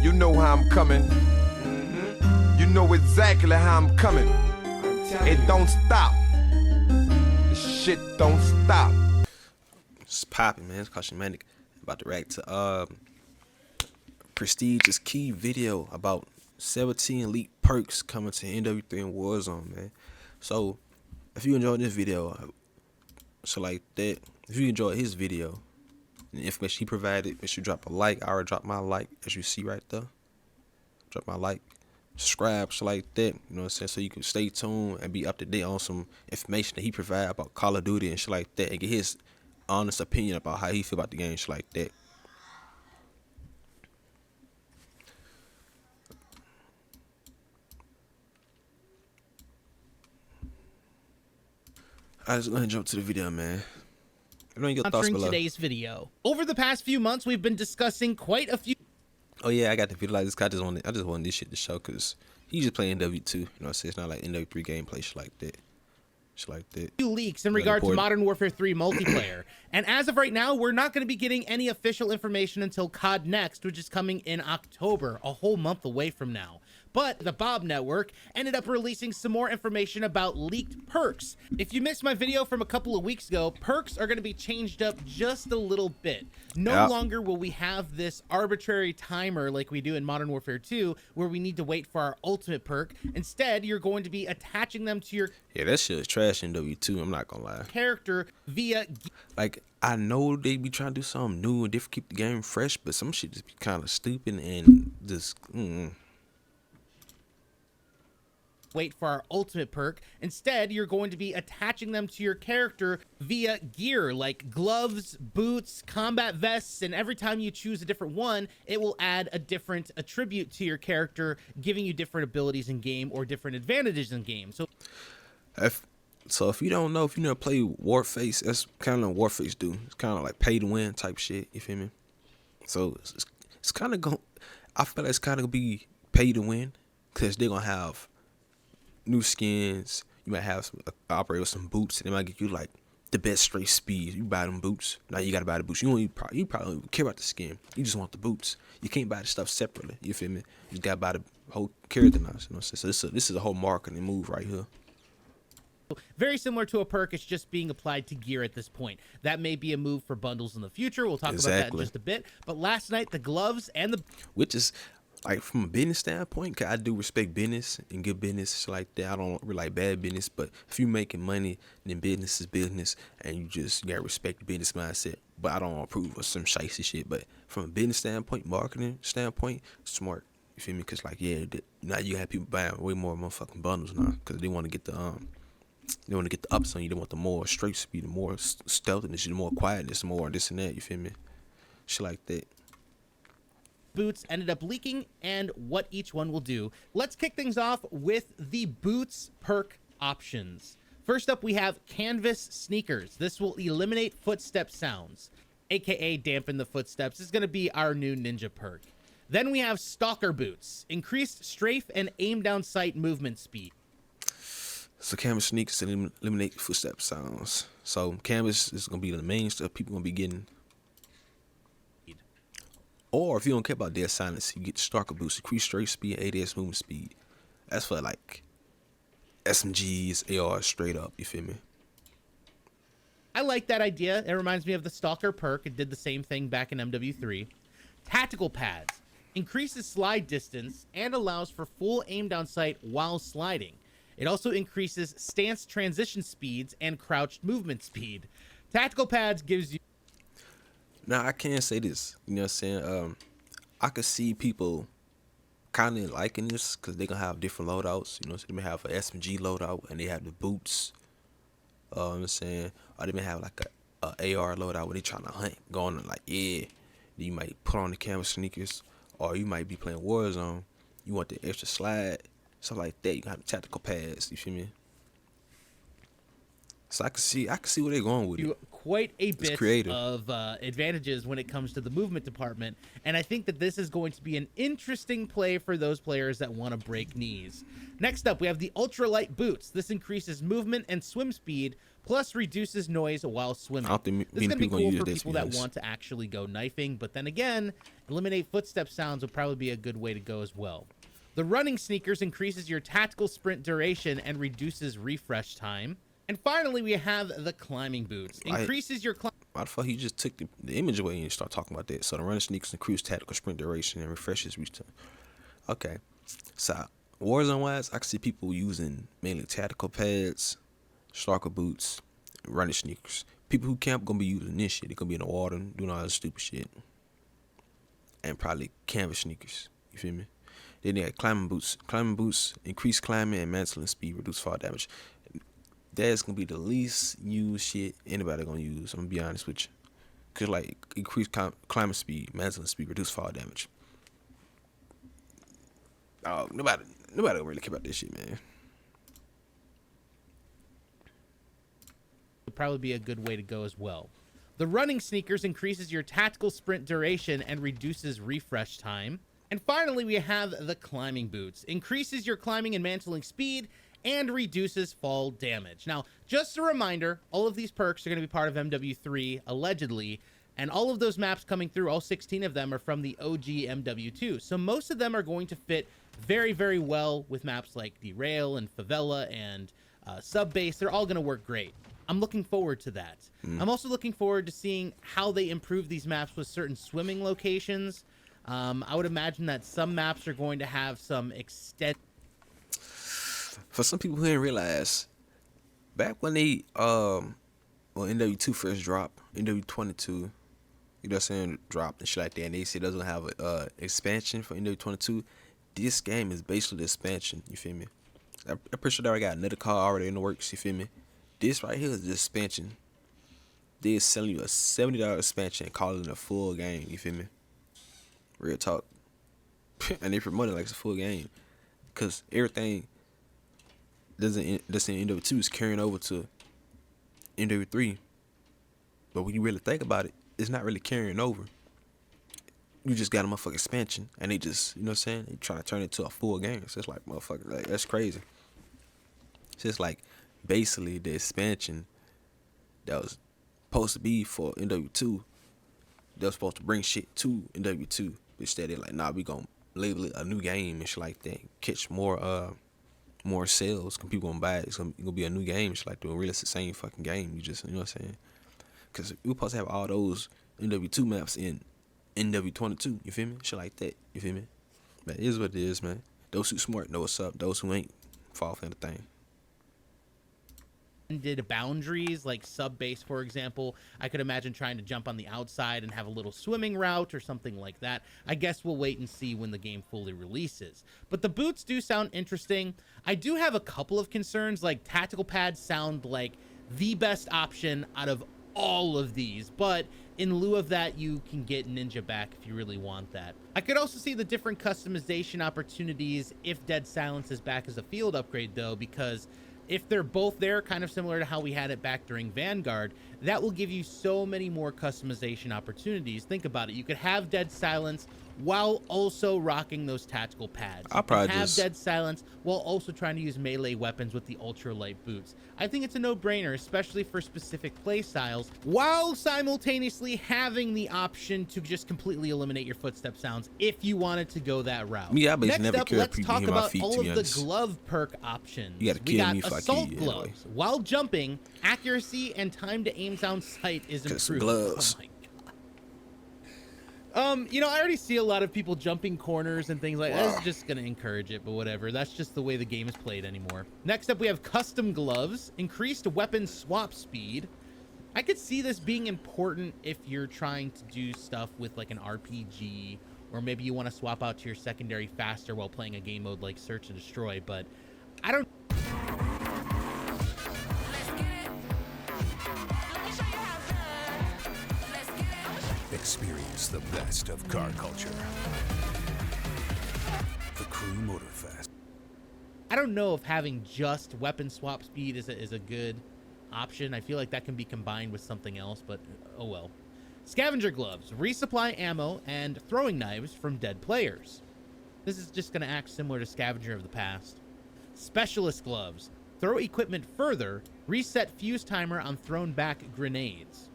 You know how I'm coming. You know exactly how I'm coming. It don't stop. The shit don't stop. It's popping, man. It's called ManiC. About to react to Prestige's key video about 17 elite perks coming to MWIII and Warzone, man. So if you enjoyed this video, so like that, if you enjoyed his video and the information he provided, make sure you drop a like. I already dropped my like, as you see right there. Drop my like, subscribe, so like that, you know what I'm saying, so you can stay tuned and be up to date on some information that he provide about Call of Duty and shit like that, and get his honest opinion about how he feel about the game, shit like that. I just gonna jump to the video, man. Sponsoring today's video. Over the past few months, we've been discussing quite a few. Oh yeah, I got the video like this. I just wanted this shit to show because he just playing MW2. You know what I'm saying? It's not like MW3 gameplay, shit like that. Shit like that. Few leaks in regard to Modern Warfare 3 multiplayer. And as of right now, we're not going to be getting any official information until COD Next, which is coming in October, a whole month away from now. But the Bob Network ended up releasing some more information about leaked perks. If you missed my video from a couple of weeks ago, perks are going to be changed up just a little bit. No longer will we have this arbitrary timer like we do in Modern Warfare 2, where we need to wait for our ultimate perk. Instead, you're going to be attaching them to your that shit is trash in W2. I'm not gonna lie. Character via like, I know they be trying to do something new and different, keep the game fresh, but some shit just be kind of stupid and just wait for our ultimate perk. Instead, you're going to be attaching them to your character via gear like gloves, boots, combat vests, and every time you choose a different one, it will add a different attribute to your character, giving you different abilities in game or different advantages in game. So if you don't know, if you never play Warface, that's kind of what Warface do. It's kind of like pay to win type shit, you feel me? So it's kind of going, I feel like it's kind of gonna be pay to win because they're gonna have new skins. You might have some operate with some boots, and they might get you like the best straight speed. You buy them boots. Now you gotta buy the boots. You probably don't even care about the skin. You just want the boots. You can't buy the stuff separately. You feel me? You gotta buy the whole character now. You know what I'm saying? So this is a whole marketing move right here. Very similar to a perk, it's just being applied to gear at this point. That may be a move for bundles in the future. We'll talk about that in just a bit. But last night, the gloves and the... Which is, like, from a business standpoint, cause I do respect business and good business like that. I don't really like bad business, but if you're making money, then business is business, and you gotta respect the business mindset. But I don't approve of some shicey shit. But from a business standpoint, marketing standpoint, smart. You feel me? Cause like, yeah, now you have people buying way more motherfucking bundles now, cause they want to get the ups on you. They want the more straight speed, the more stealthiness, the more quietness, more this and that. You feel me? Shit like that. Boots ended up leaking and what each one will do. Let's kick things off with the boots perk options. First up, we have canvas sneakers. This will eliminate footstep sounds, aka dampen the footsteps. This is going to be our new ninja perk. Then we have stalker boots, increased strafe and aim down sight movement speed. So canvas sneakers eliminate footstep sounds. So canvas is gonna be the main stuff people gonna be getting. Or if you don't care about dead silence, you get stalker boots, increased straight speed, ADS movement speed. That's for like SMGs, AR straight up. You feel me? I like that idea. It reminds me of the stalker perk. It did the same thing back in MW3. Tactical pads increases slide distance and allows for full aim down sight while sliding. It also increases stance transition speeds and crouched movement speed. Tactical pads gives you... Now, I can say this. You know what I'm saying? I could see people kind of liking this because they're going to have different loadouts. You know, so they may have an SMG loadout and they have the boots. You know what I'm saying? Or they may have like a AR loadout where they trying to hunt, going like, yeah. You might put on the canvas sneakers, or you might be playing Warzone. You want the extra slide. Stuff like that. You can have tactical pads. You feel me? So I can see where they're going with it. quite a bit creative. of advantages when it comes to the movement department, and I think that this is going to be an interesting play for those players that want to break knees. Next up, we have the ultralight boots. This increases movement and swim speed, plus reduces noise while swimming. I don't think This is going to be people cool use for this, people to be that honest. want to actually go knifing, but then again, eliminate footstep sounds would probably be a good way to go as well. The running sneakers increases your tactical sprint duration and reduces refresh time. And finally, we have the climbing boots. Increases your Why the fuck he just took the image away and start talking about that? So the running sneakers increase tactical sprint duration and refreshes reach time. Okay, so Warzone wise, I can see people using mainly tactical pads, stalker boots, running sneakers. People who camp gonna be using this shit. They gonna be in the water doing all that stupid shit, and probably canvas sneakers. You feel me? Then they got climbing boots. Climbing boots increase climbing and mantling speed, reduce fall damage. That's gonna be the least used shit anybody gonna use. I'm gonna be honest with you, cause like increase climbing speed, mantling speed, reduce fall damage. Oh, nobody don't really care about this shit, man. would probably be a good way to go as well. The running sneakers increases your tactical sprint duration and reduces refresh time. And finally, we have the climbing boots. Increases your climbing and mantling speed and reduces fall damage. Now, just a reminder, all of these perks are going to be part of MWIII, allegedly, and all of those maps coming through, all 16 of them are from the OG MW2. So most of them are going to fit very, very well with maps like Derail and Favela and Subbase. They're all going to work great. I'm looking forward to that. I'm also looking forward to seeing how they improve these maps with certain swimming locations. I would imagine that some maps are going to have some extent. For some people who didn't realize, back when they when MW2 first dropped, MW22, you know what I'm saying, dropped and shit like that, and they said it doesn't have a expansion for MW22. This game is basically the expansion. You feel me? I'm pretty sure they already got another car already in the works. You feel me? This right here is the expansion. They're selling you a $70 expansion and calling it a full game. You feel me? Real talk. And they promote it like it's a full game, cause everything that's in MW2 is carrying over to MW3. But when you really think about it, it's not really carrying over. You just got a motherfucking expansion, and they just, you know what I'm saying, they trying to turn it to a full game. So it's like, motherfucker, like, that's crazy. It's just like basically the expansion that was supposed to be for MW2, that was supposed to bring shit to MW2. Instead, they're like, nah, we gonna label it a new game and shit like that. Catch more sales. Cause people gonna buy it. It's gonna be a new game. It's like, doing really it's the same fucking game. You just, you know what I'm saying? Cause we supposed to have all those MW2 maps in MW22. You feel me? Shit like that. You feel me? But it is what it is, man. Those who smart know what's up. Those who ain't, fall for the thing. Did boundaries like Subbase, for example. I could imagine trying to jump on the outside and have a little swimming route or something like that. I guess we'll wait and see when the game fully releases. But the boots do sound interesting. I do have a couple of concerns, like tactical pads sound like the best option out of all of these, but in lieu of that, you can get Ninja back if you really want that. I could also see the different customization opportunities if Dead Silence is back as a field upgrade, though, because if they're both there, kind of similar to how we had it back during Vanguard, that will give you so many more customization opportunities. Think about it. You could have Dead Silence while also rocking those tactical pads. I'll probably have Dead Silence while also trying to use melee weapons with the ultralight boots. I think it's a no-brainer, especially for specific play styles, while simultaneously having the option to just completely eliminate your footstep sounds if you wanted to go that route. Me, I Next never up, cared let's people talk hear my about feet, all to of be the honest. glove perk options. You gotta We kill got me if I assault kill you, gloves. anyway. While jumping, accuracy and time to aim down sight is Cause improved. gloves. Oh my you know, I already see a lot of people jumping corners and things like that. That's just gonna encourage it, but whatever. That's just the way the game is played anymore. Next up, we have custom gloves, increased weapon swap speed. I could see this being important if you're trying to do stuff with like an RPG, or maybe you want to swap out to your secondary faster while playing a game mode like Search and Destroy, but I don't. Experience the best of car culture. The Crew Motorfest. I don't know if having just weapon swap speed is a good option. I feel like that can be combined with something else, but oh well. Scavenger gloves, resupply ammo and throwing knives from dead players. This is just going to act similar to Scavenger of the past. Specialist gloves, throw equipment further, reset fuse timer on thrown back grenades.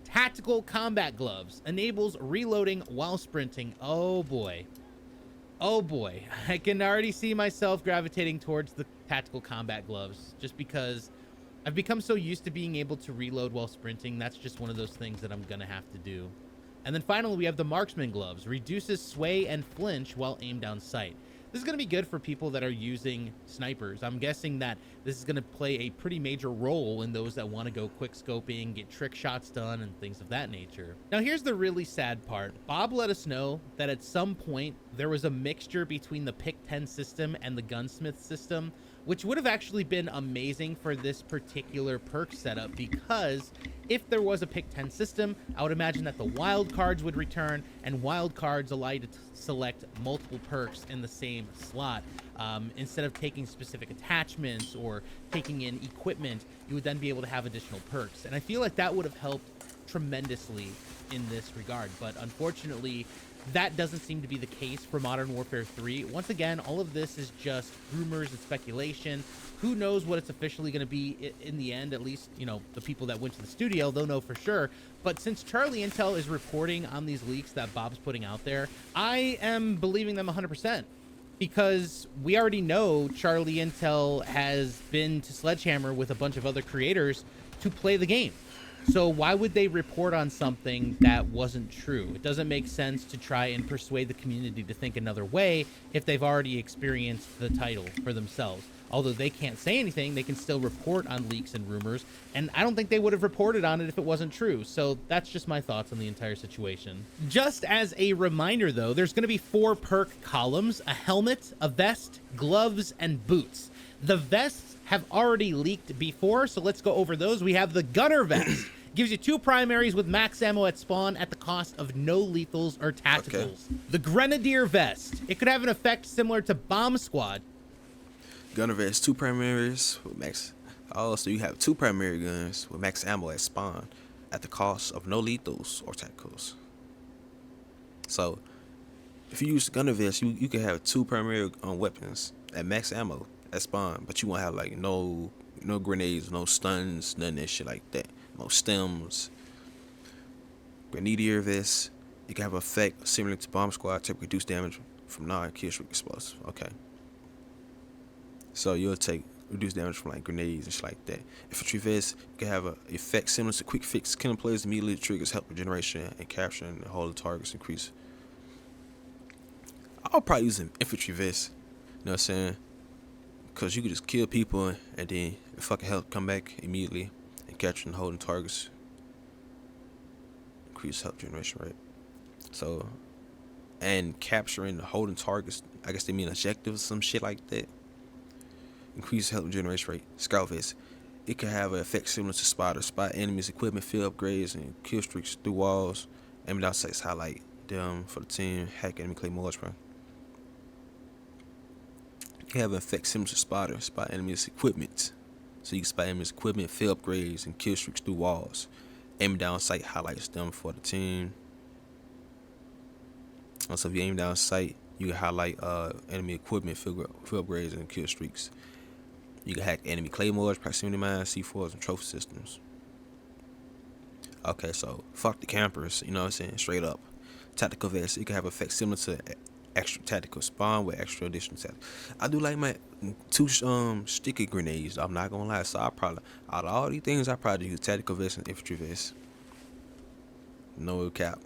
Tactical combat gloves, enables reloading while sprinting. Oh boy. Oh boy. I can already see myself gravitating towards the tactical combat gloves just because I've become so used to being able to reload while sprinting. That's just one of those things that I'm going to have to do. And then finally, we have the marksman gloves. Reduces sway and flinch while aimed down sight. This is going to be good for people that are using snipers. I'm guessing that this is going to play a pretty major role in those that want to go quick scoping, get trick shots done, and things of that nature. Now, here's the really sad part. Bob let us know that at some point there was a mixture between the Pick 10 system and the Gunsmith system, which would have actually been amazing for this particular perk setup, because if there was a Pick 10 system, I would imagine that the wild cards would return, and wild cards allow you to select multiple perks in the same slot. Instead of taking specific attachments or taking in equipment, you would then be able to have additional perks. And I feel like that would have helped tremendously in this regard. But unfortunately, that doesn't seem to be the case for Modern Warfare 3. Once again, all of this is just rumors and speculation. Who knows what it's officially going to be in the end? At least, you know, the people that went to the studio, they'll know for sure. But since Charlie Intel is reporting on these leaks that Bob's putting out there, I am believing them 100%. Because we already know Charlie Intel has been to Sledgehammer with a bunch of other creators to play the game. So why would they report on something that wasn't true? It doesn't make sense to try and persuade the community to think another way if they've already experienced the title for themselves. Although they can't say anything, they can still report on leaks and rumors, and I don't think they would have reported on it if it wasn't true. So that's just my thoughts on the entire situation. Just as a reminder though, there's going to be 4 perk columns: a helmet, a vest, gloves, and boots. The vests have already leaked before, so let's go over those. We have the gunner vest. Gives you 2 primaries with max ammo at spawn at the cost of no lethals or tacticals. Okay. The grenadier vest. It could have an effect similar to bomb squad. Gunner vest, 2 primaries with max. Also, you have 2 primary guns with max ammo at spawn at the cost of no lethals or tacticals. So, if you use the gunner vest, you can have 2 primary weapons at max ammo at spawn, but you won't have like no grenades, no stuns, none of that shit like that. No stems. Grenadier vest, you can have an effect similar to bomb squad, take reduced damage from non-kill streak explosives. Okay. So you'll take reduced damage from like grenades and shit like that. Infantry vest, you can have an effect similar to quick fix. Killing players immediately triggers health regeneration and capturing and holding targets increase. I'll probably use an infantry vest. You know what I'm saying? Because you can just kill people and then your fucking health come back immediately. And capturing and holding targets increase health generation rate. So, and capturing and holding targets, I guess they mean objectives, some shit like that. Increase health generation rate. Scout vest, it can have an effect similar to spotter. Spot enemies, equipment, field upgrades, and kill streaks through walls. Enemy down sights highlight them for the team. Hack enemy claymores, bro. You can have an effect similar to spotter. Spot enemies equipment. So you can spot enemies equipment, field upgrades, and kill streaks through walls. Aim down sight highlights them for the team. Also, if you aim down sight, you can highlight enemy equipment, field upgrades, and kill streaks. You can hack enemy claymores, proximity mines, C4s, and trophy systems. Okay, so fuck the campers, you know what I'm saying? Straight up. Tactical vest, you can have effects similar to extra tactical spawn with extra additional tactical. I do like my 2 sticky grenades, I'm not gonna lie. So I probably, out of all these things, I probably use tactical vest and infantry vest. No cap.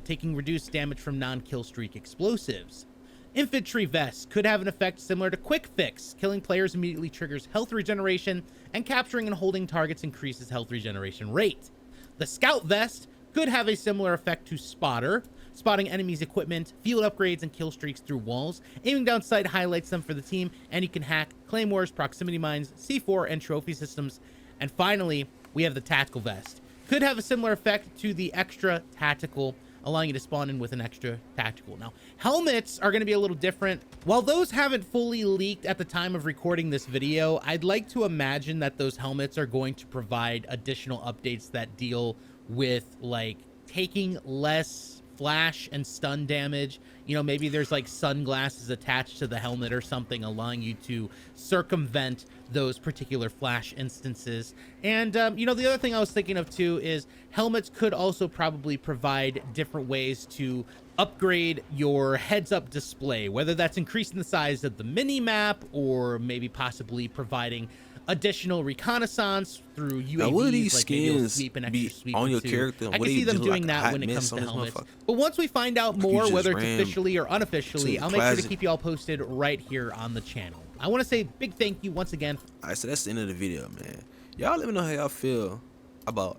Taking reduced damage from non-kill streak explosives. Infantry vest could have an effect similar to quick fix. Killing players immediately triggers health regeneration, and capturing and holding targets increases health regeneration rate. The scout vest could have a similar effect to spotter. Spotting enemies' equipment, field upgrades, and kill streaks through walls. Aiming down sight highlights them for the team, and you can hack claymores, proximity mines, C4, and trophy systems. And finally, we have the tactical vest. Could have a similar effect to the extra tactical. allowing you to spawn in with an extra tactical. Now, helmets are going to be a little different. While those haven't fully leaked at the time of recording this video, I'd like to imagine that those helmets are going to provide additional updates that deal with like taking less flash and stun damage. You know, maybe there's like sunglasses attached to the helmet or something, allowing you to circumvent those particular flash instances. And you know, the other thing I was thinking of too is helmets could also probably provide different ways to upgrade your heads-up display, whether that's increasing the size of the mini map or maybe possibly providing additional reconnaissance through UAVs. Now, will these like maybe you'll skins sweep an be extra sweep on your too. character? I can see them doing that when it comes to helmets. But once we find out more, whether it's officially or unofficially, I'll make sure to keep you all posted right here on the channel. I want to say big thank you once again. All right, so that's the end of the video, man. Y'all let me know how y'all feel about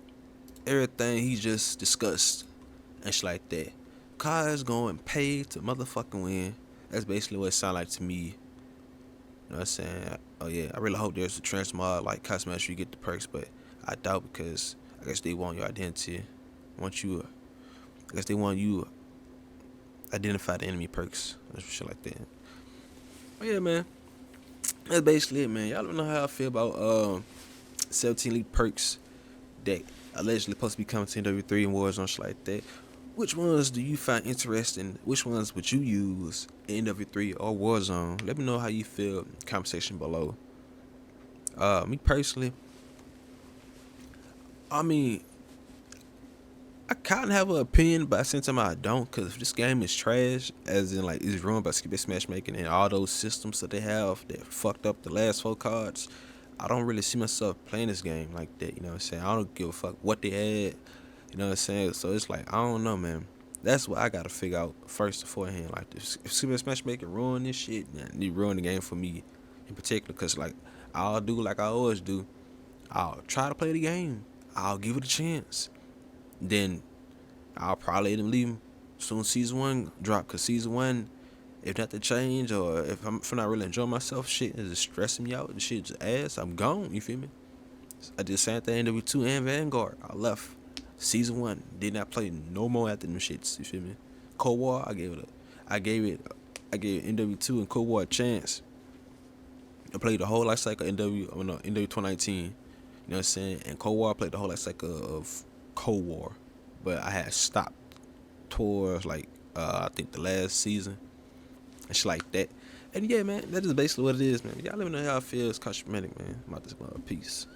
everything he just discussed and shit like that. Cod's going paid to motherfucking win. That's basically what it sounds like to me. You know what I'm saying? Oh yeah, I really hope there's a transmog like cosmetic you get the perks, but I doubt, because I guess they want your identity. I guess they want you identify the enemy perks or shit like that. Oh yeah, man. That's basically it, man. Y'all don't know how I feel about 17 elite perks that allegedly supposed to be coming to MWIII and Warzone, shit like that. Which ones do you find interesting? Which ones would you use in MWIII or Warzone? Let me know how you feel in the comment section below. Me personally, I mean, I kind of have an opinion, but at the same time I don't, because this game is trash, as in like it's ruined by skip matchmaking and all those systems that they have that fucked up the last 4 cards. I don't really see myself playing this game like that, you know what I'm saying? I don't give a fuck what they had. You know what I'm saying? So it's like, I don't know, man. That's what I gotta figure out first beforehand. Like, if Super Matchmaking ruin this shit, man, it ruin the game for me in particular. Because, like, I'll do like I always do. I'll try to play the game. I'll give it a chance. Then I'll probably let them leave soon as Season 1 drop. Because Season 1, if nothing change or if I'm not really enjoying myself, shit is just stressing me out. The shit just ass. I'm gone. You feel me? I did the same thing in MW2 and Vanguard. I left. Season 1 did not play no more after them shits. You feel me? Cold War, I gave MW2 and Cold War a chance. I played the whole life cycle of MW 2019. You know what I'm saying? And Cold War, I played the whole life cycle of Cold War, but I had stopped towards like I think the last season and shit like that. And yeah, man, that is basically what it is, man. Y'all let me know how it feels. Cosmetic, man. I'm out this mother. Peace.